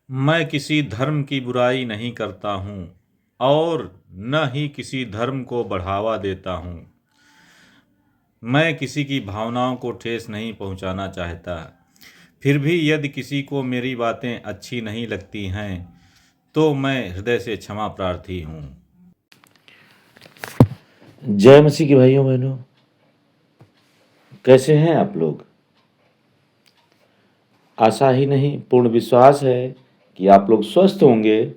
मैं किसी धर्म की बुराई नहीं करता हूँ और न ही किसी धर्म को बढ़ावा देता हूँ। मैं किसी की भावनाओं को ठेस नहीं पहुँचाना चाहता। फिर भी यदि किसी को मेरी बातें अच्छी नहीं लगती हैं तो मैं हृदय से क्षमा प्रार्थी हूँ। जय मसीह के भाइयों बहनों, कैसे हैं आप लोग। आशा ही नहीं पूर्ण विश्वास है कि आप लोग स्वस्थ होंगे,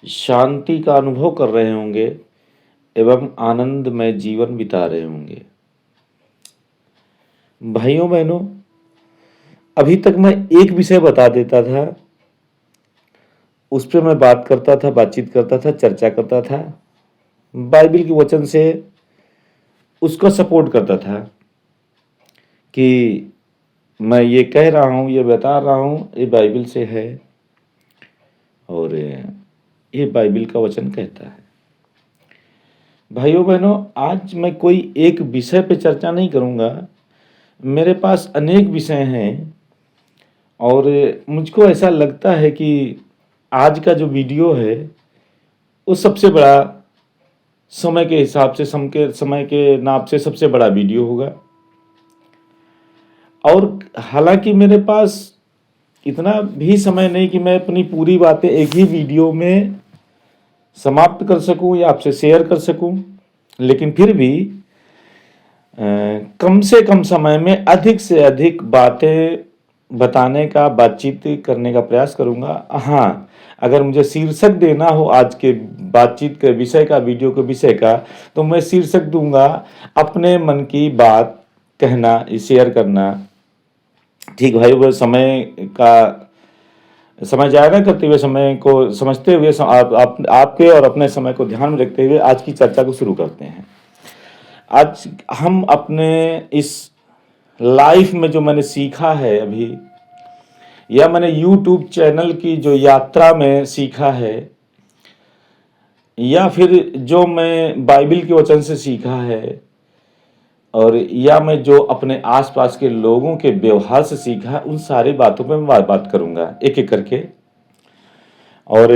शांति का अनुभव कर रहे होंगे एवं आनंदमय जीवन बिता रहे होंगे। भाइयों बहनों, अभी तक मैं एक विषय बता देता था, उस पर मैं बात करता था, बातचीत करता था, चर्चा करता था, बाइबल के वचन से उसको सपोर्ट करता था कि मैं ये कह रहा हूँ, ये बता रहा हूँ, ये बाइबल से है और ये बाइबल का वचन कहता है। भाइयों बहनों, आज मैं कोई एक विषय पे चर्चा नहीं करूँगा। मेरे पास अनेक विषय हैं और मुझको ऐसा लगता है कि आज का जो वीडियो है वो सबसे बड़ा, समय के हिसाब से, समय के नाप से सबसे बड़ा वीडियो होगा। और हालांकि मेरे पास इतना भी समय नहीं कि मैं अपनी पूरी बातें एक ही वीडियो में समाप्त कर सकूं या आपसे शेयर कर सकूं, लेकिन फिर भी कम से कम समय में अधिक से अधिक बातें बताने का, बातचीत करने का प्रयास करूंगा। हाँ, अगर मुझे शीर्षक देना हो आज के बातचीत के विषय का, वीडियो के विषय का, तो मैं शीर्षक दूंगा अपने मन की बात कहना, शेयर करना। ठीक भाई, वो समय जाया न करते हुए, समय को समझते हुए, आपके और अपने समय को ध्यान में रखते हुए आज की चर्चा को शुरू करते हैं। आज हम अपने इस लाइफ में जो मैंने सीखा है अभी, या मैंने यूट्यूब चैनल की जो यात्रा में सीखा है, या फिर जो मैं बाइबल के वचन से सीखा है, और या मैं जो अपने आसपास के लोगों के व्यवहार से सीखा है, उन सारी बातों पे मैं बात करूंगा एक एक करके। और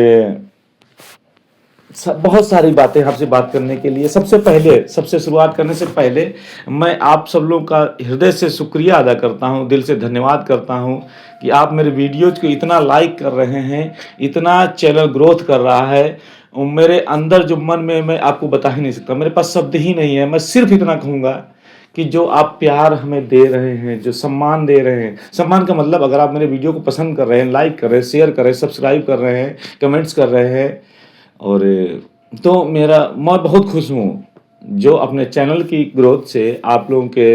बहुत सारी बातें आपसे बात करने के लिए, सबसे शुरुआत करने से पहले मैं आप सब लोगों का हृदय से शुक्रिया अदा करता हूं, दिल से धन्यवाद करता हूं कि आप मेरे वीडियोज को इतना लाइक कर रहे हैं, इतना चैनल ग्रोथ कर रहा है। मेरे अंदर जो मन में, मैं आपको बता ही नहीं सकता, मेरे पास शब्द ही नहीं है। मैं सिर्फ इतना कहूँगा कि जो आप प्यार हमें दे रहे हैं, जो सम्मान दे रहे हैं, सम्मान का मतलब अगर आप मेरे वीडियो को पसंद कर रहे हैं, लाइक कर रहे हैं, शेयर कर रहे हैं, सब्सक्राइब कर रहे हैं, कमेंट्स कर रहे हैं, और तो मैं बहुत खुश हूँ जो अपने चैनल की ग्रोथ से आप लोगों के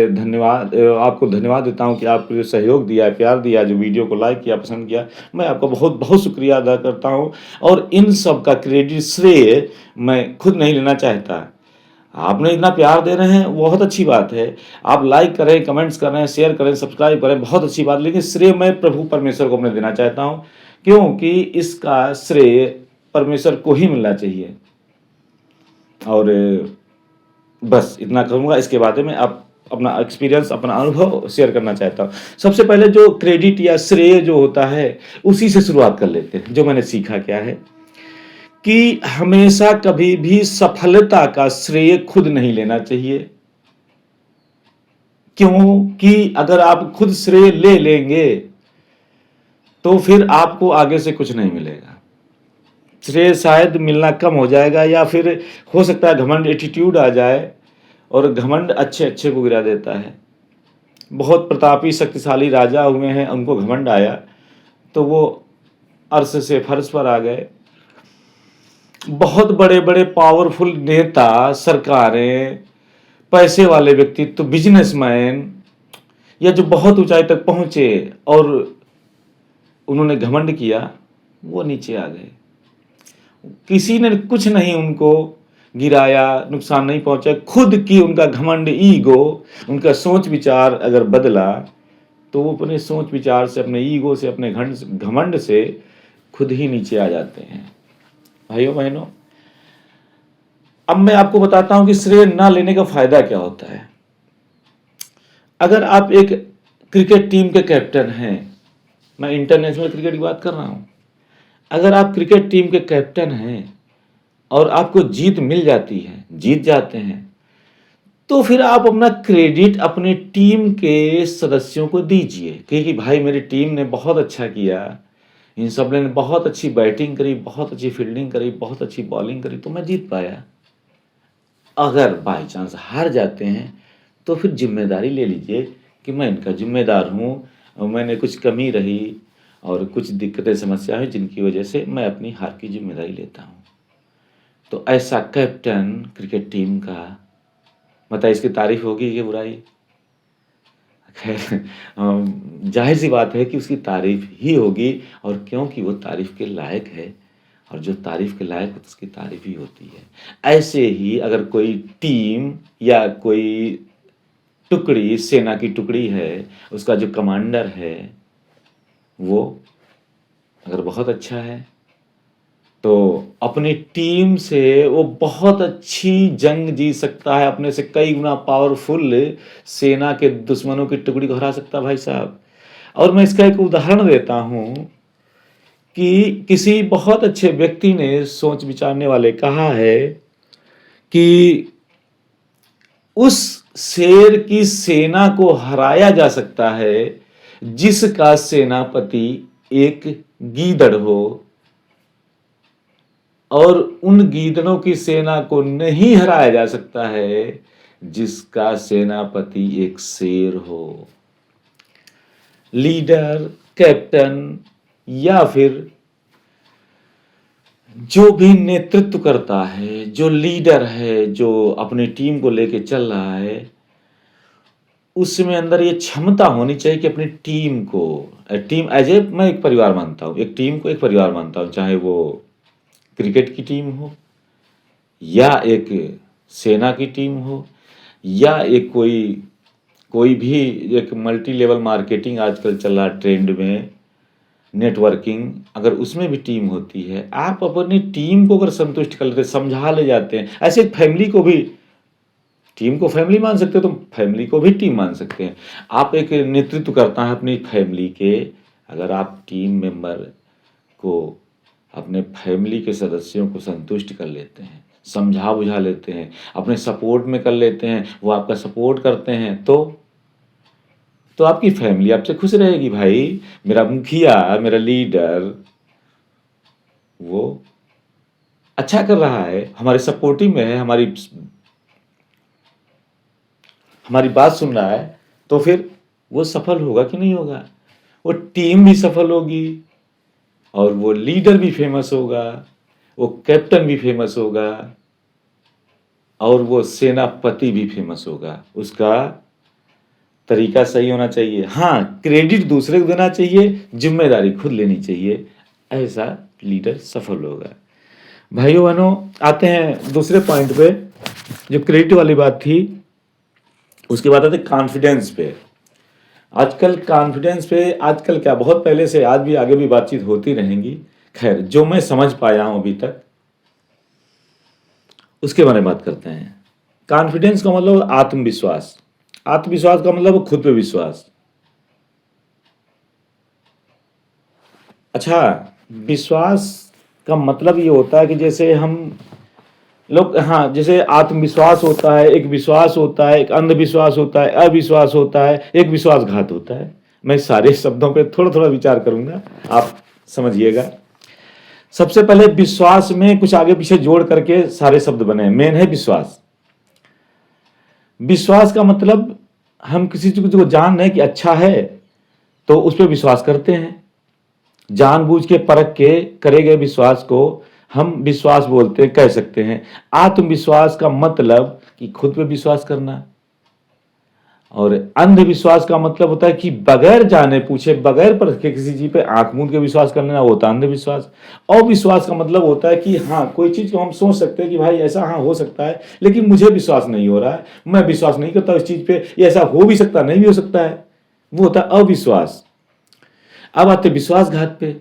आपको धन्यवाद देता हूँ कि आपने जो सहयोग दिया, प्यार दिया, जो वीडियो को लाइक किया, पसंद किया, मैं आपका बहुत बहुत शुक्रिया अदा करता हूँ। और इन सब का क्रेडिट, श्रेय मैं खुद नहीं लेना चाहता। आपने इतना प्यार दे रहे हैं, बहुत अच्छी बात है। आप लाइक करें, कमेंट्स करें, शेयर करें, सब्सक्राइब करें, बहुत अच्छी बात, लेकिन श्रेय मैं प्रभु परमेश्वर को अपने देना चाहता हूँ, क्योंकि इसका श्रेय परमेश्वर को ही मिलना चाहिए। और बस इतना कहूँगा। इसके बाद में आप अपना एक्सपीरियंस, अपना अनुभव शेयर करना चाहता हूँ। सबसे पहले जो क्रेडिट या श्रेय जो होता है, उसी से शुरुआत कर लेते हैं। जो मैंने सीखा क्या है कि हमेशा कभी भी सफलता का श्रेय खुद नहीं लेना चाहिए, क्योंकि अगर आप खुद श्रेय ले लेंगे तो फिर आपको आगे से कुछ नहीं मिलेगा। श्रेय शायद मिलना कम हो जाएगा, या फिर हो सकता है घमंड, एटीट्यूड आ जाए, और घमंड अच्छे अच्छे को गिरा देता है। बहुत प्रतापी शक्तिशाली राजा हुए हैं, उनको घमंड आया तो वो अर्श से फर्श पर आ गए। बहुत बड़े बड़े पावरफुल नेता, सरकारें, पैसे वाले व्यक्तित्व, बिजनेसमैन, या जो बहुत ऊंचाई तक पहुंचे और उन्होंने घमंड किया, वो नीचे आ गए। किसी ने कुछ नहीं उनको गिराया, नुकसान नहीं पहुंचा। खुद की उनका घमंड, ईगो, उनका सोच विचार अगर बदला तो वो अपने सोच विचार से, अपने ईगो से, अपने घमंड से खुद ही नीचे आ जाते हैं। भाइयों बहनों, अब मैं आपको बताता हूं कि श्रेय ना लेने का फायदा क्या होता है। अगर आप एक क्रिकेट टीम के कैप्टन हैं मैं इंटरनेशनल क्रिकेट की बात कर रहा हूँ। अगर आप क्रिकेट टीम के कैप्टन हैं और आपको जीत मिल जाती है, जीत जाते हैं, तो फिर आप अपना क्रेडिट अपनी टीम के सदस्यों को दीजिए कि भाई मेरी टीम ने बहुत अच्छा किया, इन सब ने बहुत अच्छी बैटिंग करी, बहुत अच्छी फील्डिंग करी, बहुत अच्छी बॉलिंग करी, तो मैं जीत पाया। अगर बाई चांस हार जाते हैं तो फिर जिम्मेदारी ले लीजिए कि मैं इनका जिम्मेदार हूँ, मैंने कुछ कमी रही और कुछ दिक्कतें समस्या है जिनकी वजह से मैं अपनी हार की जिम्मेदारी लेता हूँ। तो ऐसा कैप्टन क्रिकेट टीम का, मतलब इसकी तारीफ होगी कि बुराई? खैर जाहिर सी बात है कि उसकी तारीफ ही होगी, और क्योंकि वो तारीफ के लायक है, और जो तारीफ के लायक होता है उसकी तारीफ ही होती है। ऐसे ही अगर कोई टीम या कोई टुकड़ी, सेना की टुकड़ी है, उसका जो कमांडर है वो अगर बहुत अच्छा है तो अपनी टीम से वो बहुत अच्छी जंग जीत सकता है, अपने से कई गुना पावरफुल सेना के दुश्मनों की टुकड़ी को हरा सकता है भाई साहब। और मैं इसका एक उदाहरण देता हूँ कि किसी बहुत अच्छे व्यक्ति ने, सोच विचारने वाले, कहा है कि उस शेर की सेना को हराया जा सकता है जिसका सेनापति एक गीदड़ हो, और उन गीदड़ों की सेना को नहीं हराया जा सकता है जिसका सेनापति एक शेर हो। लीडर, कैप्टन या फिर जो भी नेतृत्व करता है, जो लीडर है, जो अपनी टीम को लेके चल रहा है, उसमें अंदर ये क्षमता होनी चाहिए कि अपनी टीम को, टीम एज ए, मैं एक परिवार मानता हूँ, एक टीम को एक परिवार मानता हूँ, चाहे वो क्रिकेट की टीम हो या एक सेना की टीम हो या एक कोई भी एक मल्टी लेवल मार्केटिंग आजकल चल रहा ट्रेंड में, नेटवर्किंग, अगर उसमें भी टीम होती है, आप अपनी टीम को अगर संतुष्ट कर लेते, समझा ले जाते हैं, ऐसे फैमिली को भी, टीम को फैमिली मान सकते हो तो फैमिली को भी टीम मान सकते हैं। आप एक नेतृत्व करता है अपनी फैमिली के, अगर आप टीम मेंबर को, अपने फैमिली के सदस्यों को संतुष्ट कर लेते हैं, समझा बुझा लेते हैं, अपने सपोर्ट में कर लेते हैं, वो आपका सपोर्ट करते हैं, तो आपकी फैमिली आपसे खुश रहेगी। भाई मेरा मुखिया, मेरा लीडर वो अच्छा कर रहा है, हमारे सपोर्टिव में है, हमारी बात सुन रहा है, तो फिर वो सफल होगा कि नहीं होगा? वो टीम भी सफल होगी और वो लीडर भी फेमस होगा, वो कैप्टन भी फेमस होगा और वो सेनापति भी फेमस होगा। उसका तरीका सही होना चाहिए। हाँ, क्रेडिट दूसरे को देना चाहिए, जिम्मेदारी खुद लेनी चाहिए, ऐसा लीडर सफल होगा। भाइयों बहनों, आते हैं दूसरे पॉइंट पे, जो क्रेडिट वाली बात थी, उसके बाद आते कॉन्फिडेंस पे। आजकल कॉन्फिडेंस पे, आजकल क्या, बहुत पहले से, आज भी, आगे भी बातचीत होती रहेंगी। खैर, जो मैं समझ पाया हूं अभी तक, उसके बारे में बात करते हैं। कॉन्फिडेंस का मतलब आत्मविश्वास, आत्मविश्वास का मतलब खुद पे विश्वास। अच्छा, विश्वास का मतलब ये होता है कि जैसे हम लोग, हाँ, जैसे आत्मविश्वास होता है, एक विश्वास होता है, एक अंधविश्वास होता है, अविश्वास होता है, एक विश्वासघात होता है। मैं सारे शब्दों पे थोड़ा थोड़ा विचार करूंगा, आप समझिएगा। सबसे पहले विश्वास में कुछ आगे पीछे जोड़ करके सारे शब्द बने। मेन है विश्वास। विश्वास का मतलब हम किसी चीज को जान रहे हैं कि अच्छा है तो उस पर विश्वास करते हैं, जानबूझ के परख के करे गए विश्वास को हम विश्वास बोलते हैं, कह सकते हैं। आत्मविश्वास का मतलब कि खुद पे विश्वास करना, और अंधविश्वास का मतलब होता है कि बगैर जाने पूछे, बगैर परखे किसी चीज पे आंख मूंद के विश्वास कर लेना, वो होता है अंधविश्वास। अविश्वास का मतलब होता है कि हाँ, कोई चीज को हम सोच सकते हैं कि भाई ऐसा हाँ हो सकता है, लेकिन मुझे विश्वास नहीं हो रहा है, मैं विश्वास नहीं करता इस चीज पे, ये ऐसा हो भी सकता, नहीं भी हो सकता है, वो होता है अविश्वास। अब आते विश्वासघात पे।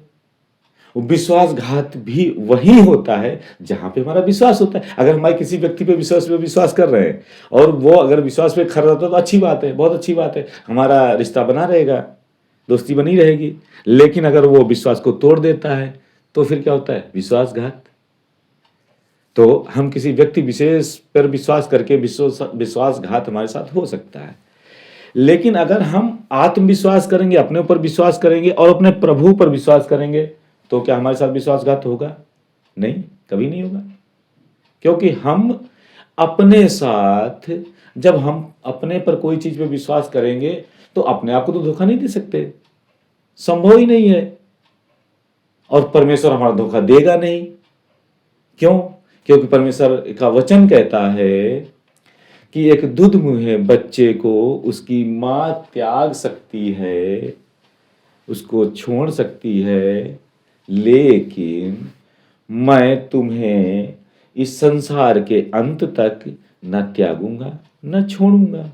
विश्वासघात भी वही होता है जहां पे हमारा विश्वास होता है। अगर हमारे किसी व्यक्ति पे विश्वास कर रहे हैं और वो अगर विश्वास पे खरा रहता है तो अच्छी बात है, बहुत अच्छी बात है, हमारा रिश्ता बना रहेगा। दोस्ती बनी रहेगी। लेकिन अगर वो विश्वास को तोड़ देता है तो फिर क्या होता है? विश्वासघात। तो हम किसी व्यक्ति विशेष पर विश्वास करके विश्वासघात हमारे साथ हो सकता है। लेकिन अगर हम आत्मविश्वास करेंगे, अपने ऊपर विश्वास करेंगे और अपने प्रभु पर विश्वास करेंगे, तो क्या हमारे साथ विश्वासघात होगा? नहीं, कभी नहीं होगा। क्योंकि हम अपने साथ, जब हम अपने पर कोई चीज पे विश्वास करेंगे तो अपने आप को तो धोखा नहीं दे सकते, संभव ही नहीं है। और परमेश्वर हमारा धोखा देगा नहीं। क्यों? क्योंकि परमेश्वर का वचन कहता है कि एक दूध मुहे बच्चे को उसकी मां त्याग सकती है, उसको छोड़ सकती है, लेकिन मैं तुम्हें इस संसार के अंत तक न त्यागूंगा न छोड़ूंगा।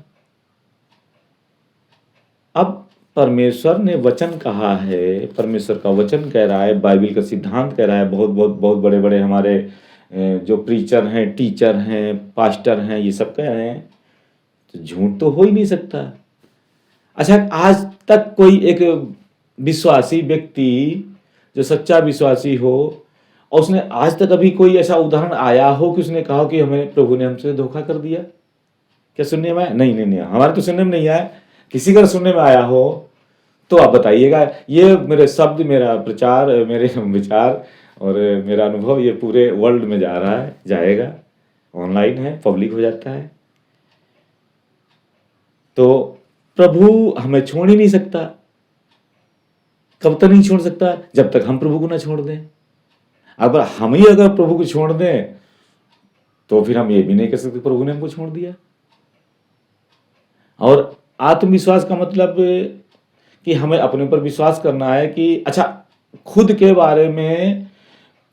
अब परमेश्वर ने वचन कहा है, परमेश्वर का वचन कह रहा है, बाइबल का सिद्धांत कह रहा है, बहुत बड़े बड़े हमारे जो प्रीचर हैं, टीचर हैं, पास्टर हैं, ये सब कह रहे हैं, तो झूठ तो हो ही नहीं सकता। अच्छा, आज तक कोई एक विश्वासी व्यक्ति जो सच्चा विश्वासी हो, और उसने आज तक अभी कोई ऐसा उदाहरण आया हो कि उसने कहा कि हमें प्रभु ने हमसे धोखा कर दिया? क्या सुनने में आया? नहीं, हमारे तो सुनने में नहीं आया। किसी का सुनने में आया हो तो आप बताइएगा। ये मेरे शब्द, मेरा प्रचार, मेरे विचार और मेरा अनुभव ये पूरे वर्ल्ड में जा रहा है, जाएगा, ऑनलाइन है, पब्लिक हो जाता है। तो प्रभु हमें छोड़ ही नहीं सकता। कब तक नहीं छोड़ सकता? जब तक हम प्रभु को ना छोड़ दें। अगर हम ही अगर प्रभु को छोड़ दें तो फिर हम ये भी नहीं कह सकते प्रभु ने हमको छोड़ दिया। और आत्मविश्वास का मतलब कि हमें अपने ऊपर विश्वास करना है कि अच्छा, खुद के बारे में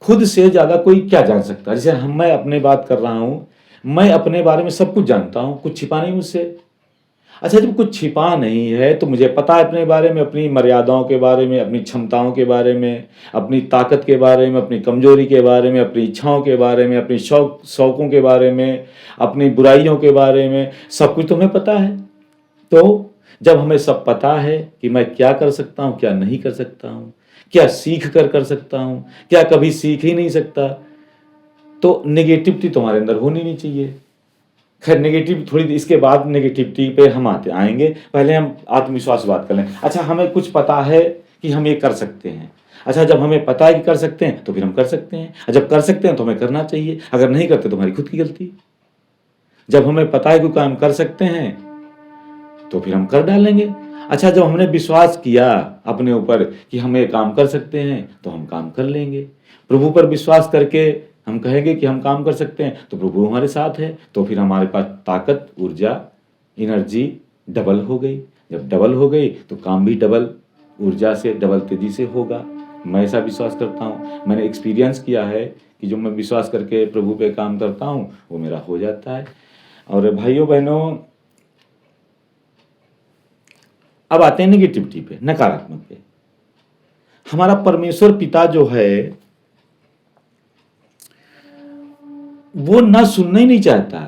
खुद से ज्यादा कोई क्या जान सकता है। जैसे मैं अपने बात कर रहा हूं, मैं अपने बारे में सब कुछ जानता हूं, कुछ छिपा नहीं मुझसे। अच्छा, जब कुछ छिपा नहीं है तो मुझे पता है अपने बारे में, अपनी मर्यादाओं के बारे में, अपनी क्षमताओं के बारे में, अपनी ताकत के बारे में, अपनी कमजोरी के बारे में, अपनी इच्छाओं के बारे में, अपनी शौकों के बारे में, अपनी बुराइयों के बारे में, सब कुछ तो हमें पता है। तो जब हमें सब पता है कि मैं क्या कर सकता हूं, क्या नहीं कर सकता हूं, क्या सीख कर सकता हूं, क्या कभी सीख ही नहीं सकता, तो नेगेटिविटी तुम्हारे अंदर होनी नहीं चाहिए। खैर, नेगेटिव थोड़ी इसके बाद नेगेटिविटी पे हम आएंगे। पहले हम आत्मविश्वास बात कर लें। अच्छा, हमें कुछ पता है कि हम ये कर सकते हैं। अच्छा, जब हमें पता है कि कर सकते हैं तो फिर हम कर सकते हैं। जब कर सकते हैं तो हमें करना चाहिए। अगर नहीं करते तो हमारी खुद की गलती। जब हमें पता है कि काम कर सकते हैं तो फिर हम कर डालेंगे। अच्छा, जब हमने विश्वास किया अपने ऊपर कि हम ये काम कर सकते हैं तो हम काम कर लेंगे। प्रभु पर विश्वास करके हम कहेंगे कि हम काम कर सकते हैं तो प्रभु हमारे साथ है, तो फिर हमारे पास ताकत, ऊर्जा, एनर्जी डबल हो गई। जब डबल हो गई तो काम भी डबल ऊर्जा से, डबल तेजी से होगा। मैं ऐसा विश्वास करता हूँ। मैंने एक्सपीरियंस किया है कि जो मैं विश्वास करके प्रभु पे काम करता हूँ वो मेरा हो जाता है। और भाइयों बहनों, अब आते हैं नेगेटिविटी पे, नकारात्मक पे। हमारा परमेश्वर पिता जो है वो ना सुनना ही नहीं चाहता।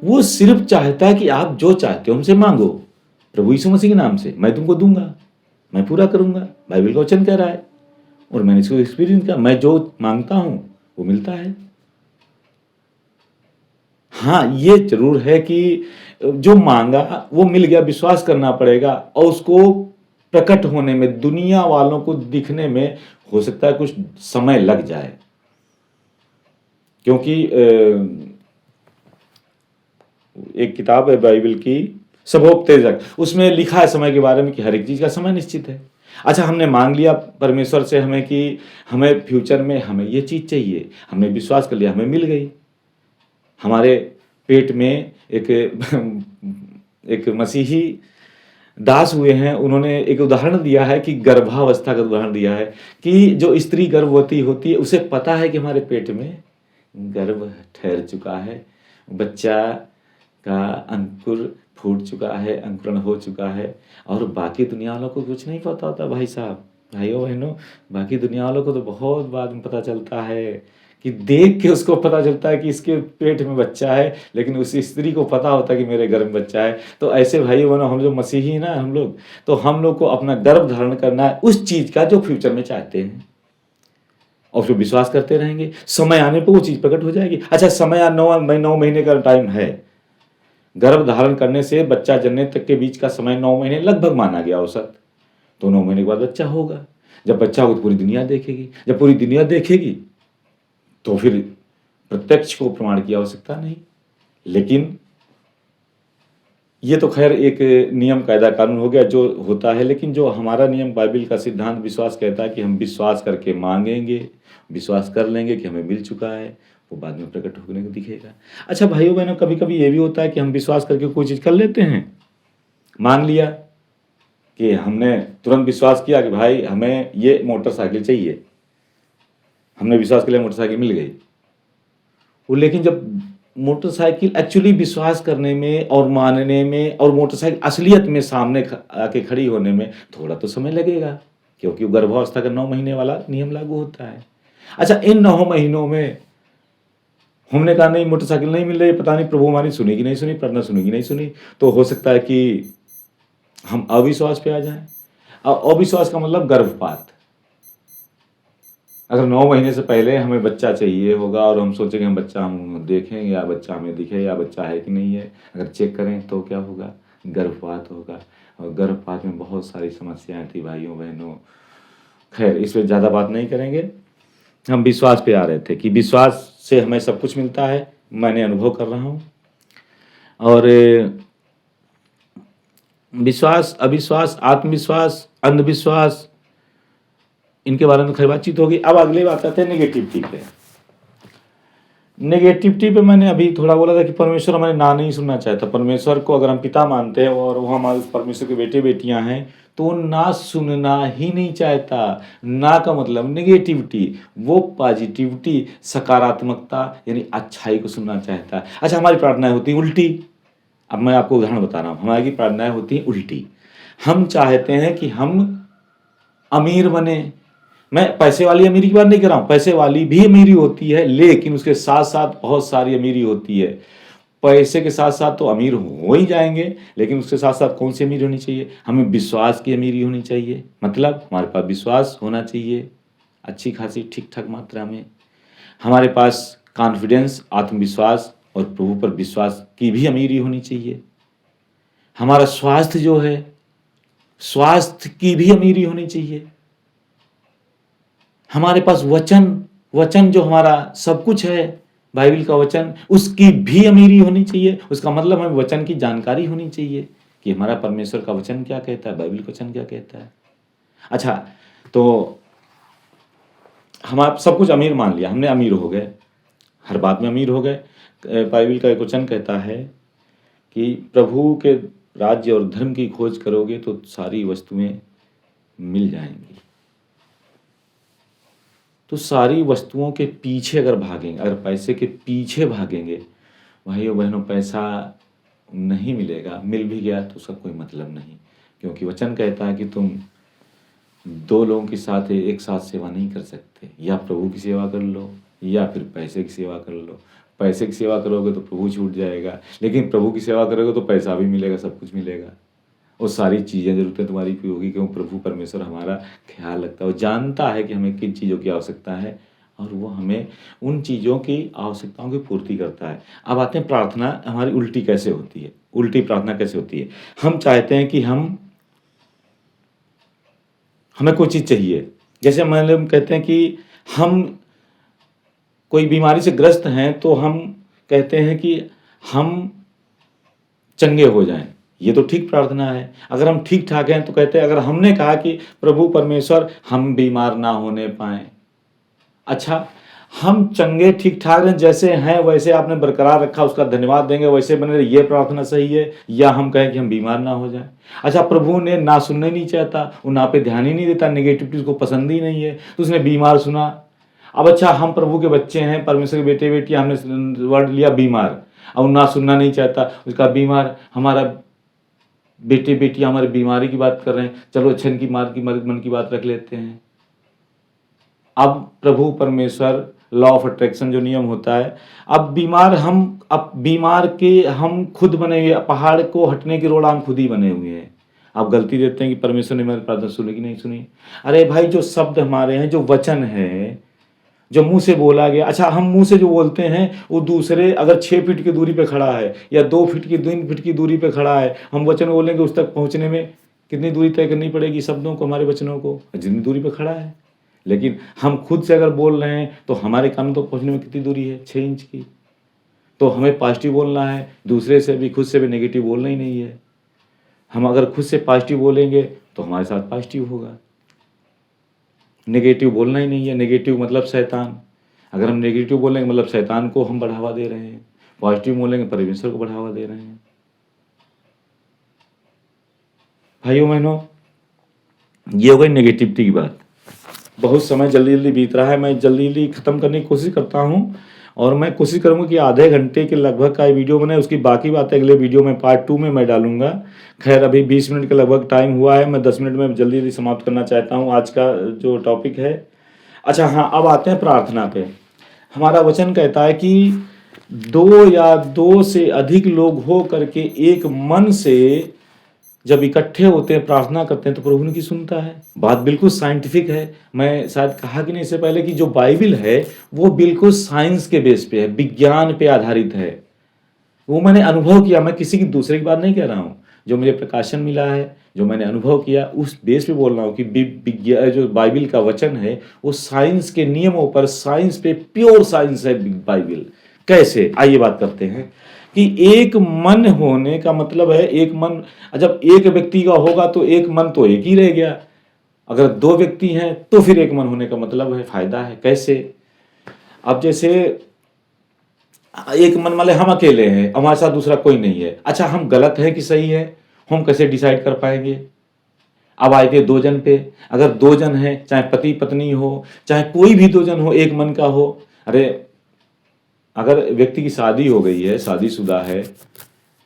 वो सिर्फ चाहता है कि आप जो चाहते हो हमसे मांगो, प्रभु यीशु मसीह के नाम से, मैं तुमको दूंगा, मैं पूरा करूंगा। बाइबल का वचन कह रहा है और मैंने इसको एक्सपीरियंस किया। मैं जो मांगता हूं वो मिलता है। हाँ, ये जरूर है कि जो मांगा वो मिल गया, विश्वास करना पड़ेगा। और उसको प्रकट होने में, दुनिया वालों को दिखने में हो सकता है कुछ समय लग जाए। क्योंकि एक किताब है बाइबल की, सबोपतेजक, उसमें लिखा है समय के बारे में कि हर एक चीज का समय निश्चित है। अच्छा, हमने मांग लिया परमेश्वर से हमें कि हमें फ्यूचर में हमें ये चीज चाहिए, हमने विश्वास कर लिया, हमें मिल गई। हमारे पेट में एक मसीही दास हुए हैं, उन्होंने एक उदाहरण दिया है कि गर्भावस्था का उदाहरण दिया है कि जो स्त्री गर्भवती होती है उसे पता है कि हमारे पेट में गर्भ ठहर चुका है, बच्चा का अंकुर फूट चुका है, अंकुरण हो चुका है। और बाकी दुनिया वालों को कुछ नहीं पता होता भाई साहब, भाइयों बहनों, बाकी दुनिया वालों को तो बहुत बाद में पता चलता है कि देख के उसको पता चलता है कि इसके पेट में बच्चा है, लेकिन उस स्त्री को पता होता है कि मेरे घर में बच्चा है। तो ऐसे भाई बहनों, हम जो मसीही हैं ना, हम लोग, तो हम लोग को अपना गर्भ धारण करना है उस चीज़ का जो फ्यूचर में चाहते हैं, और फिर विश्वास करते रहेंगे। समय आने पर वो चीज़ प्रकट हो जाएगी। अच्छा, समय 9 महीने का टाइम है। गर्भ धारण करने से बच्चा जनने तक के बीच का समय 9 महीने लगभग माना गया औसत। तो 9 महीने के बाद बच्चा होगा। जब बच्चा हो तो पूरी दुनिया देखेगी। जब पूरी दुनिया देखेगी तो फिर प्रत्यक्ष को प्रमाण की आवश्यकता नहीं। लेकिन ये तो खैर एक नियम कायदा कानून हो गया जो होता है। लेकिन जो हमारा नियम, बाइबिल का सिद्धांत विश्वास कहता है कि हम विश्वास करके मांगेंगे, विश्वास कर लेंगे कि हमें मिल चुका है, वो बाद में प्रकट होने को दिखेगा। अच्छा भाइयों बहनों, कभी कभी ये भी होता है कि हम विश्वास करके कोई चीज़ कर लेते हैं, मान लिया कि हमने तुरंत विश्वास किया कि भाई हमें ये मोटरसाइकिल चाहिए, हमने विश्वास किया मोटरसाइकिल मिल गई। वो लेकिन जब मोटरसाइकिल एक्चुअली विश्वास करने में और मानने में और मोटरसाइकिल असलियत में सामने आके खड़ी होने में थोड़ा तो समय लगेगा, क्योंकि गर्भावस्था का 9 महीने वाला नियम लागू होता है। अच्छा, इन 9 महीनों में हमने कहा नहीं मोटरसाइकिल नहीं मिल रही, पता नहीं प्रभु हमारी सुनेगी नहीं सुनी, प्रार्थना सुनेगी नहीं सुनी, तो हो सकता है कि हम अविश्वास पे आ जाएं। अविश्वास का मतलब गर्भपात। अगर 9 महीने से पहले हमें बच्चा चाहिए होगा और हम सोचेंगे हम बच्चा हम देखें या बच्चा हमें दिखे या बच्चा है कि नहीं है, अगर चेक करें तो क्या होगा, गर्भपात होगा। और गर्भपात में बहुत सारी समस्याएं थी भाइयों बहनों। खैर, इस पर ज़्यादा बात नहीं करेंगे। हम विश्वास पे आ रहे थे कि विश्वास से हमें सब कुछ मिलता है। मैंने अनुभव कर रहा हूँ। और विश्वास, अविश्वास, आत्मविश्वास, अंधविश्वास, इनके बारे में खैर बातचीत होगी। अब अगली बात आते हैं नेगेटिविटी पे। नेगेटिविटी पे मैंने अभी थोड़ा बोला था कि परमेश्वर हमारे ना नहीं सुनना चाहता। परमेश्वर को अगर हम पिता मानते हैं और वो हमारे परमेश्वर के बेटे बेटियां हैं, तो ना सुनना ही नहीं चाहता। ना का मतलब नेगेटिविटी, वो पॉजिटिविटी, सकारात्मकता यानी अच्छाई को सुनना चाहता है। अच्छा, हमारी प्रार्थनाएं होती हैं उल्टी। अब मैं आपको उदाहरण बता रहा हूँ। हमारी प्रार्थनाएं होती हैं उल्टी। हम चाहते हैं कि हम अमीर बने। मैं पैसे वाली अमीरी की बात नहीं कर रहा हूँ, पैसे वाली भी अमीरी होती है, लेकिन उसके साथ साथ बहुत सारी अमीरी होती है। पैसे के साथ साथ तो अमीर हो ही जाएंगे, लेकिन उसके साथ साथ कौन सी अमीरी होनी चाहिए? हमें विश्वास की अमीरी होनी चाहिए। मतलब हमारे पास विश्वास होना चाहिए अच्छी खासी ठीक ठाक मात्रा में। हमारे पास कॉन्फिडेंस, आत्मविश्वास और प्रभु पर विश्वास की भी अमीरी होनी चाहिए। हमारा स्वास्थ्य जो है, स्वास्थ्य की भी अमीरी होनी चाहिए। हमारे पास वचन जो हमारा सब कुछ है, बाइबल का वचन, उसकी भी अमीरी होनी चाहिए। उसका मतलब हमें वचन की जानकारी होनी चाहिए कि हमारा परमेश्वर का वचन क्या कहता है, बाइबल का वचन क्या कहता है। अच्छा, तो हम सब कुछ अमीर मान लिया, हमने अमीर हो गए, हर बात में अमीर हो गए। बाइबल का एक वचन कहता है कि प्रभु के राज्य और धर्म की खोज करोगे तो सारी वस्तुएं मिल जाएंगी। तो सारी वस्तुओं के पीछे अगर भागेंगे, अगर पैसे के पीछे भागेंगे, भाइयों बहनों, पैसा नहीं मिलेगा। मिल भी गया तो उसका कोई मतलब नहीं, क्योंकि वचन कहता है कि तुम 2 लोगों के साथ एक साथ सेवा नहीं कर सकते। या प्रभु की सेवा कर लो या फिर पैसे की सेवा कर लो। पैसे की सेवा करोगे तो प्रभु छूट जाएगा, लेकिन प्रभु की सेवा करोगे तो पैसा भी मिलेगा, सब कुछ मिलेगा। और सारी चीज़ें ज़रूरतें तुम्हारी पूरी होगी, क्योंकि प्रभु परमेश्वर हमारा ख्याल रखता है। वो जानता है कि हमें किन चीज़ों की आवश्यकता है और वो हमें उन चीज़ों की आवश्यकताओं की पूर्ति करता है। अब आते हैं प्रार्थना हमारी उल्टी कैसे होती है। उल्टी प्रार्थना कैसे होती है? हम चाहते हैं कि हमें कोई चीज़ चाहिए। जैसे हम कहते हैं कि हम कोई बीमारी से ग्रस्त हैं, तो हम कहते हैं कि हम चंगे हो जाएं। ये तो ठीक प्रार्थना है। अगर हम ठीक ठाक हैं तो कहते हैं, अगर हमने कहा कि प्रभु परमेश्वर हम बीमार ना होने पाए। अच्छा, हम चंगे ठीक ठाक हैं, जैसे हैं वैसे आपने बरकरार रखा, उसका धन्यवाद देंगे, वैसे बने रहे, ये प्रार्थना सही है? या हम कहें कि हम बीमार ना हो जाएं? अच्छा, प्रभु ने ना सुनने नहीं चाहता, वो ना पे ध्यान ही नहीं देता, नेगेटिविटी उसको पसंद ही नहीं है, तो उसने बीमार सुना। अब अच्छा, हम प्रभु के बच्चे हैं, परमेश्वर के बेटे बेटियां, हमने वर्ड लिया बीमार, अब ना सुनना नहीं चाहता, उसका बीमार। हमारा बेटे बेटियां हमारी बीमारी की बात कर रहे हैं, चलो अच्छा इनकी मन की बात रख लेते हैं। अब प्रभु परमेश्वर लॉ ऑफ अट्रैक्शन जो नियम होता है। अब बीमार के हम खुद बने हुए, पहाड़ को हटने की रोड हम खुद ही बने हुए हैं। आप गलती देते हैं कि परमेश्वर ने मेरी प्रार्थना सुनी कि नहीं सुनी। अरे भाई, जो शब्द हमारे हैं, जो वचन है, जो मुंह से बोला गया, अच्छा हम मुंह से जो बोलते हैं वो दूसरे अगर 6 फीट की दूरी पे खड़ा है या 2 फीट की 3 फीट की दूरी पे खड़ा है, हम वचन बोलेंगे, उस तक पहुंचने में कितनी दूरी तय करनी पड़ेगी शब्दों को, हमारे वचनों को, जितनी दूरी पे खड़ा है। लेकिन हम खुद से अगर बोल रहे हैं तो हमारे कान तक पहुंचने में कितनी दूरी है, 6 इंच की। तो हमें पॉजिटिव बोलना है, दूसरे से भी खुद से भी नेगेटिव बोलना ही नहीं है। हम अगर खुद से पॉजिटिव बोलेंगे तो हमारे साथ पॉजिटिव होगा, नेगेटिव बोलना ही नहीं है। नेगेटिव मतलब शैतान। अगर हम नेगेटिव बोलेंगे मतलब शैतान को हम बढ़ावा दे रहे हैं, पॉजिटिव बोलेंगे परमेश्वर को बढ़ावा दे रहे हैं। भाइयों बहनों, ये हो गई नेगेटिविटी की बात। बहुत समय जल्दी जल्दी बीत रहा है, मैं जल्दी जल्दी ख़त्म करने की कोशिश करता हूँ और मैं कोशिश करूँगा कि आधे घंटे के लगभग का वीडियो बने। उसकी बाकी बातें अगले वीडियो में पार्ट 2 में मैं डालूंगा। खैर अभी 20 मिनट के लगभग टाइम हुआ है, मैं 10 मिनट में जल्दी जल्दी समाप्त करना चाहता हूँ आज का जो टॉपिक है। अच्छा हाँ, अब आते हैं प्रार्थना पे। हमारा वचन कहता है कि 2 या 2 से अधिक लोग हो करके एक मन से जब इकट्ठे होते हैं, प्रार्थना करते हैं, तो प्रभु उनकी सुनता है। बात बिल्कुल साइंटिफिक है। मैं शायद कहा कि नहीं इससे पहले कि जो बाइबिल है वो बिल्कुल साइंस के बेस पे है, विज्ञान पे आधारित है। वो मैंने अनुभव किया, मैं किसी की दूसरे की बात नहीं कह रहा हूँ। जो मुझे प्रकाशन मिला है, जो मैंने अनुभव किया, उस बेस पे बोल रहा हूँ कि विज्ञान जो बाइबिल का वचन है वो साइंस के नियमों पर, साइंस पे, प्योर साइंस है बाइबिल। कैसे, आइए बात करते हैं कि एक मन होने का मतलब है, एक मन जब एक व्यक्ति का होगा तो एक मन तो एक ही रह गया। अगर 2 व्यक्ति हैं तो फिर एक मन होने का मतलब है, फायदा है। कैसे, अब जैसे एक मन वाले हम अकेले हैं, हमारे साथ दूसरा कोई नहीं है। अच्छा, हम गलत है कि सही है, हम कैसे डिसाइड कर पाएंगे? अब आए थे 2 जन पे। अगर 2 जन हैं, चाहे पति पत्नी हो, चाहे कोई भी 2 जन हो, एक मन का हो। अरे अगर व्यक्ति की शादी हो गई है, शादीशुदा है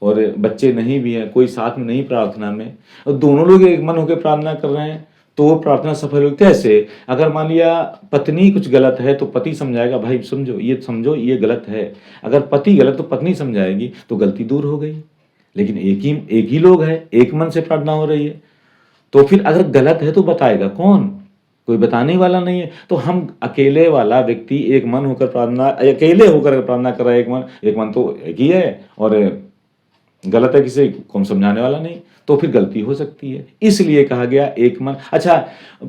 और बच्चे नहीं भी हैं, कोई साथ में नहीं प्रार्थना में, और दोनों लोग एक मन होकर प्रार्थना कर रहे हैं, तो वो प्रार्थना सफल होगी। कैसे? अगर मान लिया पत्नी कुछ गलत है तो पति समझाएगा, भाई समझो ये गलत है। अगर पति गलत तो पत्नी समझाएगी, तो गलती दूर हो गई। लेकिन एक ही लोग है, एक मन से प्रार्थना हो रही है, तो फिर अगर गलत है तो बताएगा कौन? कोई बताने वाला नहीं है। तो हम अकेले वाला व्यक्ति एक मन होकर प्रार्थना, अकेले होकर प्रार्थना कर रहा है, एक मन तो एक ही है, और गलत है किसी को समझाने वाला नहीं, तो फिर गलती हो सकती है। इसलिए कहा गया एक मन। अच्छा,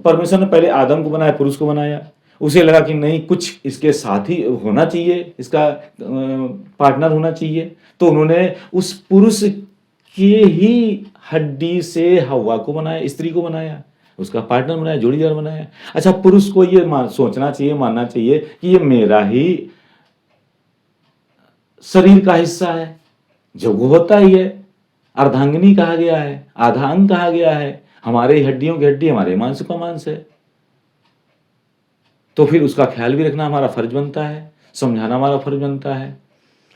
परमेश्वर ने पहले आदम को बनाया, पुरुष को बनाया। उसे लगा कि नहीं, कुछ इसके साथी होना चाहिए, इसका पार्टनर होना चाहिए, तो उन्होंने उस पुरुष के ही हड्डी से हव्वा को बनाया, स्त्री को बनाया, उसका पार्टनर बनाया, जोड़ीदार बनाया। अच्छा, पुरुष को ये सोचना चाहिए, मानना चाहिए कि ये मेरा ही शरीर का हिस्सा है, जो वो होता ही है। अर्धांगिनी कहा गया है, आधा अंग कहा गया है, हमारे हड्डियों की हड्डी, हमारे मांस का मांस है। तो फिर उसका ख्याल भी रखना हमारा फर्ज बनता है, समझाना हमारा फर्ज बनता है।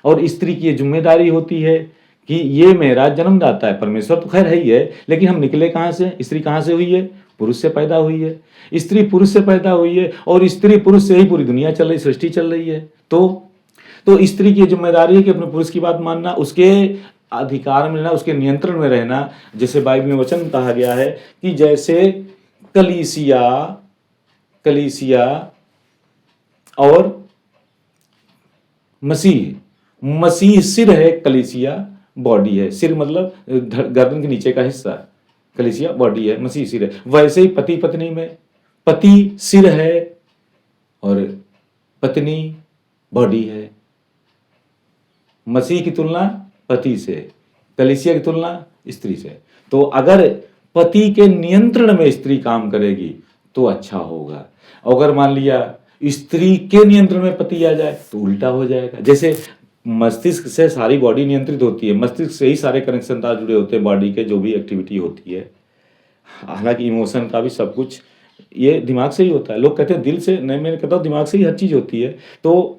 और स्त्री की ये जिम्मेदारी होती है कि ये मेरा जन्मदाता है। परमेश्वर तो खैर है ही है, लेकिन हम निकले कहाँ से? स्त्री कहाँ से हुई है? पुरुष से पैदा हुई है। स्त्री पुरुष से पैदा हुई है, और स्त्री पुरुष से ही पूरी दुनिया चल रही, सृष्टि चल रही है। तो स्त्री की जिम्मेदारी है कि अपने पुरुष की बात मानना, उसके अधिकार में रहना, उसके नियंत्रण में रहना। जैसे बाइबल में वचन कहा गया है कि जैसे कलीसिया और मसीह सिर है, कलीसिया बॉडी है। सिर मतलब गर्दन के नीचे का हिस्सा, कलीसिया बॉडी है, मसीह सिर है। वैसे ही पति पत्नी में, पति सिर है और पत्नी बॉडी है। मसीह की तुलना पति से, कलीसिया की तुलना स्त्री से। तो अगर पति के नियंत्रण में स्त्री काम करेगी तो अच्छा होगा। अगर मान लिया स्त्री के नियंत्रण में पति आ जाए तो उल्टा हो जाएगा। जैसे मस्तिष्क से सारी बॉडी नियंत्रित होती है, मस्तिष्क से ही सारे कनेक्शन तार जुड़े होते हैं बॉडी के, जो भी एक्टिविटी होती है। हालांकि इमोशन का भी सब कुछ ये दिमाग से ही होता है। लोग कहते हैं दिल से नहीं, मैं कहता हूँ दिमाग से ही हर चीज होती है। तो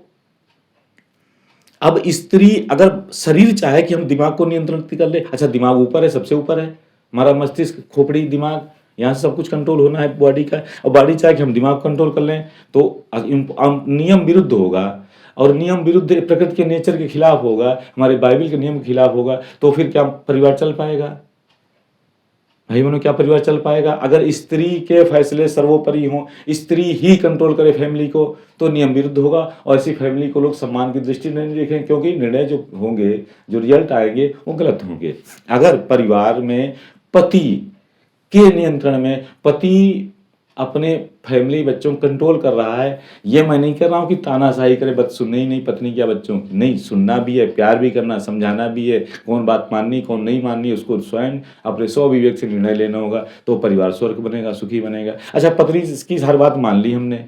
अब स्त्री अगर शरीर चाहे कि हम दिमाग को नियंत्रित कर ले, अच्छा दिमाग ऊपर है, सबसे ऊपर है हमारा मस्तिष्क, खोपड़ी, दिमाग, यहाँ से सब कुछ कंट्रोल होना है बॉडी का, और बॉडी चाहे कि हम दिमाग कंट्रोल कर लें तो नियम विरुद्ध होगा, और नियम विरुद्ध प्रकृति के नेचर के खिलाफ होगा, हमारे बाइबल के नियम के खिलाफ होगा, तो फिर क्या परिवार चल पाएगा? भाई बहनों, क्या परिवार चल पाएगा? अगर स्त्री के फैसले सर्वोपरि हों, स्त्री ही कंट्रोल करे फैमिली को, तो नियम विरुद्ध होगा, और ऐसी फैमिली को लोग सम्मान की दृष्टि नहीं देखें, क्योंकि निर्णय जो होंगे, जो रिजल्ट आएंगे वो गलत होंगे। अगर परिवार में पति के नियंत्रण में पति अपने फैमिली बच्चों को कंट्रोल कर रहा है, ये मैं नहीं कर रहा हूँ कि तानाशाही करे, बात सुननी ही नहीं पत्नी क्या बच्चों की, नहीं, सुनना भी है, प्यार भी करना, समझाना भी है, कौन बात माननी कौन नहीं माननी, उसको स्वयं अपने स्वविवेक से निर्णय लेना होगा, तो परिवार स्वर्ग बनेगा, सुखी बनेगा। अच्छा, पत्नी की हर बात मान ली हमने,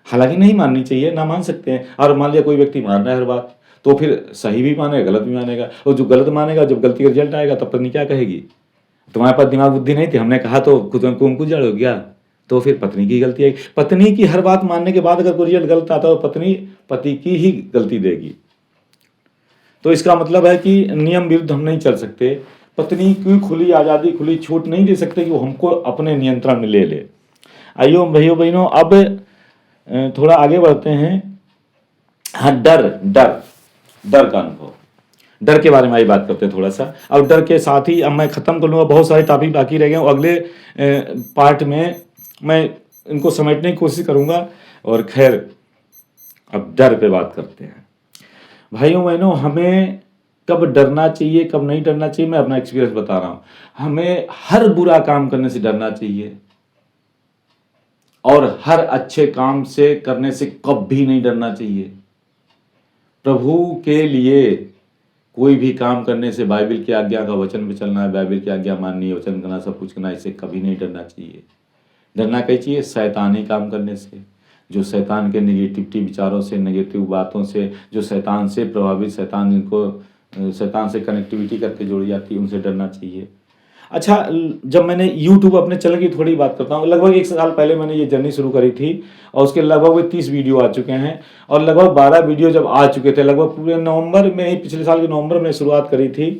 हालांकि नहीं माननी चाहिए, ना मान सकते हैं, और मान लिया कोई व्यक्ति मान रहा है हर बात, तो फिर सही भी मानेगा गलत भी मानेगा, और जो गलत मानेगा, जब गलती का रिजल्ट आएगा तब पत्नी क्या कहेगी, तुम्हारे पास दिमाग बुद्धि नहीं थी, हमने कहा तो कुछ जड़ हो गया, तो फिर पत्नी की गलती आएगी। पत्नी की हर बात मानने के बाद अगर कोई रिजल्ट गलत आता है तो पत्नी पति की ही गलती देगी। तो इसका मतलब है कि नियम विरुद्ध हम नहीं चल सकते, पत्नी की खुली आज़ादी, खुली छूट नहीं दे सकते कि वो हमको अपने नियंत्रण में ले ले। आइयो भाइयों बहनों, अब थोड़ा आगे बढ़ते हैं। हाँ, डर डर डर का अनुभव, डर के बारे में आई बात करते हैं थोड़ा सा। अब डर के साथ ही अब मैं ख़त्म कर लूँगा, बहुत सारे टॉपिक बाकी रह गए, अगले पार्ट में मैं इनको समेटने की कोशिश करूँगा। और खैर, अब डर पे बात करते हैं। भाइयों बहनों, हमें कब डरना चाहिए कब नहीं डरना चाहिए, मैं अपना एक्सपीरियंस बता रहा हूँ। हमें हर बुरा काम करने से डरना चाहिए, और हर अच्छे काम से करने से कभी नहीं डरना चाहिए। प्रभु के लिए कोई भी काम करने से बाइबल की आज्ञा का वचन पे चलना है, बाइबल की आज्ञा माननी है, वचन करना, सब कुछ करना, इससे कभी नहीं डरना चाहिए। डरना क्या चाहिए? शैतानी काम करने से, जो शैतान के नेगेटिविटी विचारों से, नेगेटिव बातों से, जो शैतान से प्रभावित, शैतान जिनको शैतान से कनेक्टिविटी करके जोड़ी जाती है, उनसे डरना चाहिए। अच्छा, जब मैंने YouTube अपने चैनल की थोड़ी बात करता हूँ, लगभग 1 साल पहले मैंने ये जर्नी शुरू करी थी, और उसके लगभग 30 वीडियो आ चुके हैं, और लगभग 12 वीडियो जब आ चुके थे, लगभग पूरे नवंबर में ही, पिछले साल के नवंबर में शुरुआत करी थी,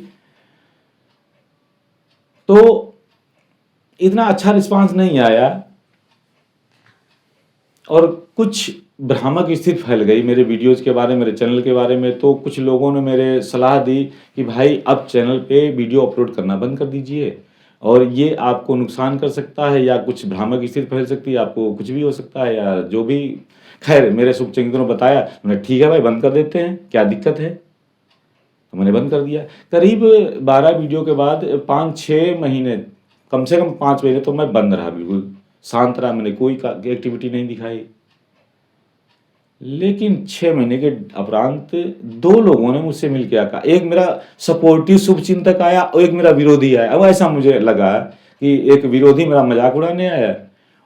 तो इतना अच्छा रिस्पांस नहीं आया, और कुछ भ्रामक स्थिति फैल गई मेरे वीडियोज़ के बारे में, मेरे चैनल के बारे में। तो कुछ लोगों ने मेरे सलाह दी कि भाई अब चैनल पे वीडियो अपलोड करना बंद कर दीजिए, और ये आपको नुकसान कर सकता है, या कुछ भ्रामक स्थिति फैल सकती है, आपको कुछ भी हो सकता है, या जो भी। खैर, मेरे शुभचिंतकों ने बताया, मैंने ठीक है भाई, बंद कर देते हैं, क्या दिक्कत है, तो मैंने बंद कर दिया। करीब 12 वीडियो के बाद 5-6 महीने, कम से कम 5 महीने तो मैं बंद रहा, बिल्कुल शांत रहा, मैंने कोई एक्टिविटी नहीं दिखाई। लेकिन 6 महीने के उपरांत 2 लोगों ने मुझसे मिल के कहा, एक मेरा सपोर्टिव शुभचिंतक आया और एक मेरा विरोधी आया। अब ऐसा मुझे लगा कि एक विरोधी मेरा मजाक उड़ाने आया,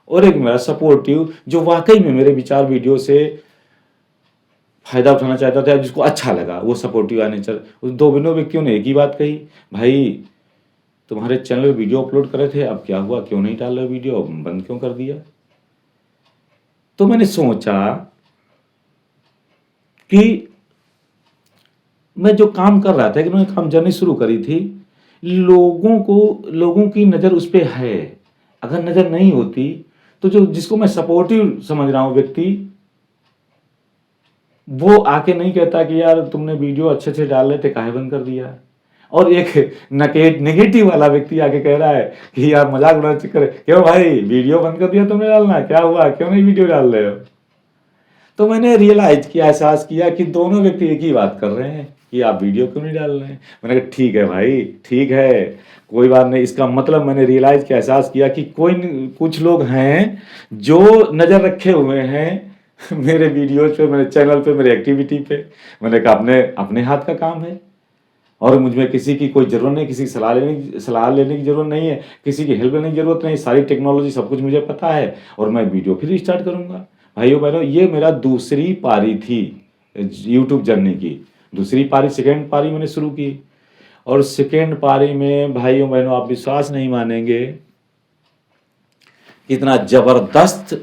और एक मेरा सपोर्टिव जो वाकई में मेरे विचार वीडियो से फायदा उठाना चाहता था, जिसको अच्छा लगा, वो सपोर्टिव आने चल। उस 2 व्यक्तियों ने एक ही बात कही, भाई तुम्हारे चैनल पे वीडियो अपलोड करे थे, अब क्या हुआ, क्यों नहीं डाल रहे वीडियो, बंद क्यों कर दिया? तो मैंने सोचा कि मैं जो काम कर रहा था, कि मैंने काम जर्नी शुरू करी थी, लोगों की नज़र उस पर है। अगर नज़र नहीं होती तो जो जिसको मैं सपोर्टिव समझ रहा हूँ व्यक्ति, वो आके नहीं कहता कि यार तुमने वीडियो अच्छे से डाल रहे थे, काहे बंद कर दिया। और एक नेगेटिव वाला व्यक्ति आके कह रहा है कि यार मजाक उड़ाने चक्कर है, क्यों भाई वीडियो बंद कर दिया तुमने डालना, क्या हुआ, क्यों नहीं वीडियो डाल रहे हो? तो मैंने रियलाइज किया, एहसास किया कि दोनों व्यक्ति एक ही बात कर रहे हैं कि आप वीडियो क्यों नहीं डाल रहे हैं। मैंने कहा ठीक है भाई, ठीक है, कोई बात नहीं। इसका मतलब मैंने रियलाइज किया, एहसास किया कि कुछ लोग हैं जो नज़र रखे हुए हैं मेरे वीडियोज पे, मेरे चैनल पे, मेरे एक्टिविटी पे। मैंने कहा अपने हाथ का काम है, और मुझ में किसी की कोई ज़रूरत नहीं, किसी की सलाह लेने की ज़रूरत नहीं है, किसी की हेल्प लेने की ज़रूरत नहीं, सारी टेक्नोलॉजी सब कुछ मुझे पता है, और मैं वीडियो फिर स्टार्ट करूँगा। भाइयों बहनों, ये मेरा दूसरी पारी थी यूट्यूब जर्नी की, दूसरी पारी, सेकेंड पारी मैंने शुरू की। और सेकेंड पारी में भाइयों बहनों, आप विश्वास नहीं मानेंगे कितना ज़बरदस्त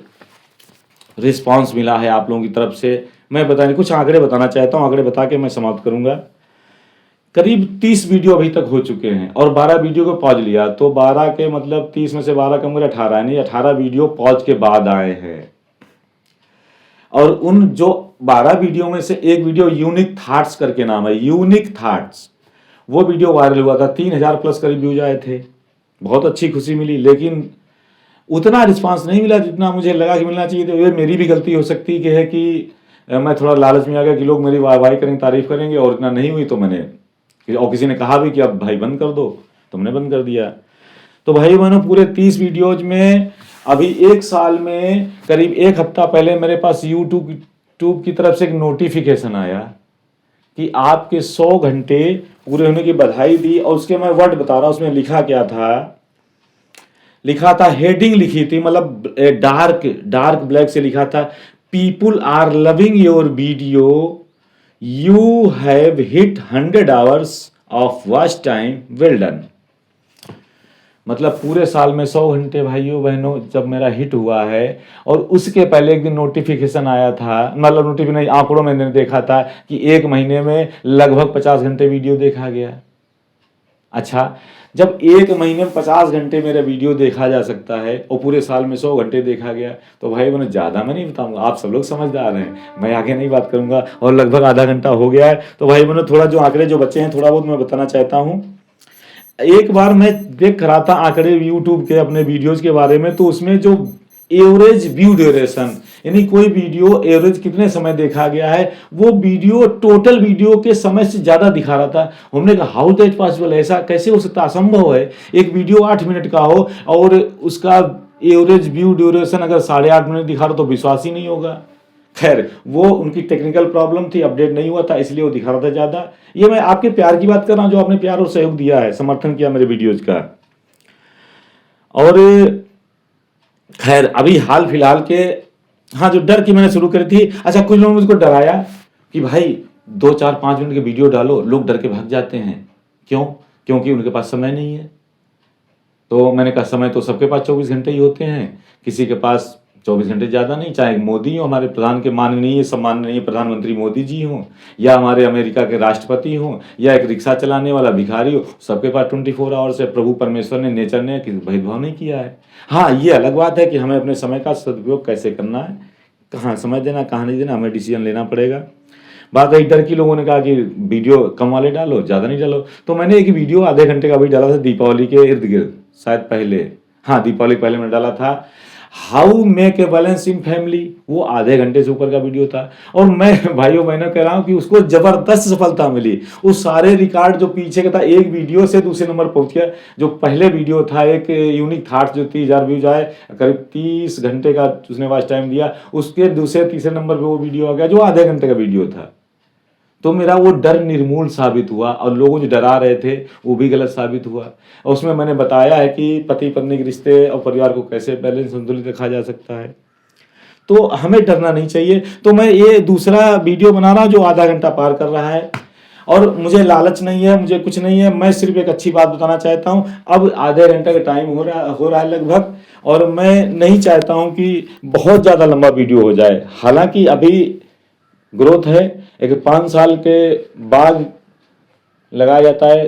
रिस्पांस मिला है आप लोगों की तरफ से। मैं बताने कुछ आंकड़े बताना चाहता हूँ, आंकड़े बता के मैं समाप्त करूँगा। करीब 30 वीडियो अभी तक हो चुके हैं और 12 वीडियो को पॉज लिया, तो 12 के मतलब 30 में से 12 कम करे 18 नहीं, 18 वीडियो पॉज के बाद आए हैं। और उन जो 12 वीडियो में से एक वीडियो यूनिक थॉट्स करके नाम है, यूनिक थॉट्स, वो वीडियो वायरल हुआ था, 3000 प्लस करीब व्यूज आए थे, बहुत अच्छी खुशी मिली, लेकिन उतना रिस्पांस नहीं मिला जितना मुझे लगा कि मिलना चाहिए। तो ये मेरी भी गलती हो सकती है कि मैं थोड़ा लालच में आ गया कि लोग मेरी वाहवाही करेंगे, तारीफ करेंगे, और इतना नहीं हुई तो मैंने, और किसी ने कहा भी कि अब भाई बंद कर दो, तो मैंने बंद कर दिया। तो भाई मैंने पूरे 30 वीडियोज में अभी 1 साल में करीब 1 हफ्ता पहले मेरे पास यूट्यूब की तरफ से एक नोटिफिकेशन आया कि आपके 100 घंटे पूरे होने की बधाई दी, और उसके मैं वर्ड बता रहा हूँ, उसमें लिखा क्या था, लिखा था, हेडिंग लिखी थी, मतलब डार्क ब्लैक से लिखा था, people are loving your video, you have hit 100 hours of watch time, well done. मतलब पूरे साल में 100 घंटे भाइयों बहनों जब मेरा हिट हुआ है। और उसके पहले एक दिन नोटिफिकेशन आया था, मतलब नोटिफिकेशन नहीं, आंकड़ों में मैंने देखा था कि 1 महीने में लगभग 50 घंटे वीडियो देखा गया। अच्छा, जब 1 महीने में 50 घंटे मेरा वीडियो देखा जा सकता है और पूरे साल में 100 घंटे देखा गया, तो भाई मैंने ज़्यादा मैं नहीं बताऊंगा, आप सब लोग समझदार हैं, मैं आगे नहीं बात करूंगा, और लगभग आधा घंटा हो गया है। तो भाई मैंने थोड़ा जो आंकड़े जो बच्चे हैं थोड़ा बहुत मैं बताना चाहता हूँ। एक बार मैं देख रहा था आंकड़े यूट्यूब के अपने वीडियोज के बारे में, तो उसमें जो एवरेज व्यू ड्यूरेशन, यानी कोई वीडियो एवरेज कितने समय देखा गया है, वो वीडियो टोटल वीडियो के समय से ज्यादा दिखा रहा था। हमने कहा हाउ दैट पॉसिबल, ऐसा कैसे हो सकता, असंभव है। एक वीडियो 8 मिनट का हो और उसका एवरेज व्यू ड्यूरेशन अगर 8.5 मिनट दिखा रहा तो विश्वास ही नहीं होगा। खैर, वो उनकी टेक्निकल प्रॉब्लम थी, अपडेट नहीं हुआ था, इसलिए वो दिखा रहा था ज्यादा। ये मैं आपके प्यार की बात कर रहा हूं, जो आपने प्यार और सहयोग दिया है, समर्थन किया मेरे वीडियोज का। और खैर अभी हाल फिलहाल के, हाँ, जो डर की मैंने शुरू करी थी, अच्छा कुछ लोगों ने मुझको डराया कि भाई 2, 4, 5 मिनट के वीडियो डालो, लोग डर के भाग जाते हैं। क्यों? क्योंकि उनके पास समय नहीं है। तो मैंने कहा समय तो सबके पास 24 घंटे ही होते हैं, किसी के पास 24 घंटे ज़्यादा नहीं, चाहे मोदी हो, हमारे प्रधान के माननीय सम्माननीय प्रधानमंत्री मोदी जी हों, या हमारे अमेरिका के राष्ट्रपति हों, या एक रिक्शा चलाने वाला भिखारी हो, सबके पास 24 आवर्स है। प्रभु परमेश्वर ने, नेचर ने भेदभाव नहीं किया है। हाँ, ये अलग बात है कि हमें अपने समय का सदुपयोग कैसे करना है, कहाँ समय देना, कहाँ नहीं देना, हमें डिसीजन लेना पड़ेगा। बात रही डर की, लोगों ने कहा कि वीडियो कम वाले डालो, ज़्यादा नहीं डालो। तो मैंने एक वीडियो आधे घंटे का भी डाला था दीपावली के इर्द गिर्द, शायद पहले, हाँ दीपावली पहले मैंने डाला था, how make a balance in family. वो आधे घंटे से ऊपर का वीडियो था, और मैं भाइयों बहनों कह रहा हूँ कि उसको जबरदस्त सफलता मिली। उस सारे रिकॉर्ड जो पीछे का था, एक वीडियो से दूसरे नंबर पहुंच गया। जो पहले वीडियो था, एक यूनिक थॉट्स, जो 30,000 व्यूज आए, करीब 30 घंटे का उसने वॉच टाइम दिया, उसके दूसरे तीसरे नंबर पे वो वीडियो आ गया जो आधे घंटे का वीडियो था। तो मेरा वो डर निर्मूल साबित हुआ, और लोगों जो डरा रहे थे वो भी गलत साबित हुआ। और उसमें मैंने बताया है कि पति पत्नी के रिश्ते और परिवार को कैसे बैलेंस संतुलित रखा जा सकता है। तो हमें डरना नहीं चाहिए। तो मैं ये दूसरा वीडियो बना रहा हूँ जो आधा घंटा पार कर रहा है, और मुझे लालच नहीं है, मुझे कुछ नहीं है, मैं सिर्फ एक अच्छी बात बताना चाहता हूँ। अब आधे घंटे का टाइम हो रहा है लगभग, और मैं नहीं चाहता हूँ कि बहुत ज़्यादा लंबा वीडियो हो जाए। हालांकि अभी ग्रोथ है, एक 5 साल के बाद लगाया जाता है,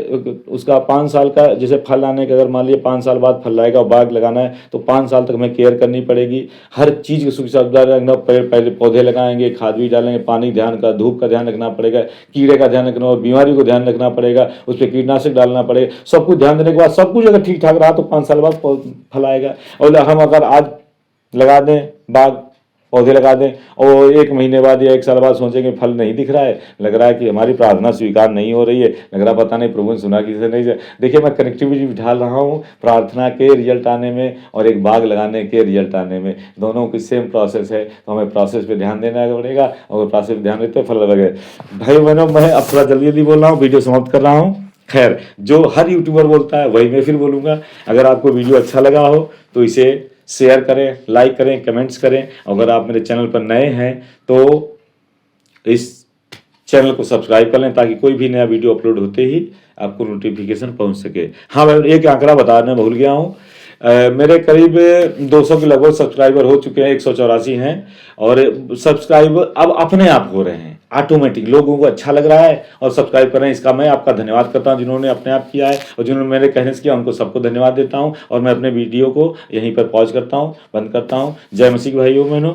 उसका 5 साल का जैसे फल आने का, अगर मान लीजिए 5 साल बाद फल लाएगा और बाग लगाना है, तो 5 साल तक हमें केयर करनी पड़ेगी। हर चीज़ की सुविधा रखना, पहले पौधे लगाएंगे, खाद भी डालेंगे, पानी ध्यान का, धूप का ध्यान रखना पड़ेगा, कीड़े का ध्यान रखना और बीमारी को ध्यान रखना पड़ेगा, उस पर कीटनाशक डालना पड़ेगा। सब कुछ ध्यान देने के बाद सब कुछ अगर ठीक ठाक रहा तो 5 साल बाद फल आएगा। और हम अगर आज लगा दें बाग, पौधे लगा दें, और 1 महीने बाद या 1 साल बाद सोचेंगे फल नहीं दिख रहा है, लग रहा है कि हमारी प्रार्थना स्वीकार नहीं हो रही है, लग रहा पता नहीं प्रभु ने सुना किसी से नहीं। देखिए, मैं कनेक्टिविटी बिठा रहा हूँ प्रार्थना के रिजल्ट आने में और एक बाग लगाने के रिजल्ट आने में, दोनों की सेम प्रोसेस है। तो हमें प्रोसेस पे ध्यान देना पड़ेगा, और प्रोसेस पे ध्यान देते फल लगेगा। भाई बहनों, मैं अब थोड़ा जल्दी बोल रहा हूँ, वीडियो समाप्त कर रहा हूँ। खैर, जो हर यूट्यूबर बोलता है वही मैं फिर बोलूँगा। अगर आपको वीडियो अच्छा लगा हो तो इसे शेयर करें, लाइक करें, कमेंट्स करें। अगर आप मेरे चैनल पर नए हैं तो इस चैनल को सब्सक्राइब कर लें, ताकि कोई भी नया वीडियो अपलोड होते ही आपको नोटिफिकेशन पहुंच सके। हाँ, मैं एक आंकड़ा बताना भूल गया हूँ, मेरे करीब 200 के लगभग सब्सक्राइबर हो चुके हैं, 184 हैं, और सब्सक्राइबर अब अपने आप हो रहे हैं। ऑटोमेटिक लोगों को अच्छा लग रहा है और सब्सक्राइब कर रहे हैं, इसका मैं आपका धन्यवाद करता हूं। जिन्होंने अपने आप किया है और जिन्होंने मेरे कहने से किया, उनको सबको धन्यवाद देता हूं। और मैं अपने वीडियो को यहीं पर पॉज करता हूं, बंद करता हूं। जय मसीह भाइयों बहनों।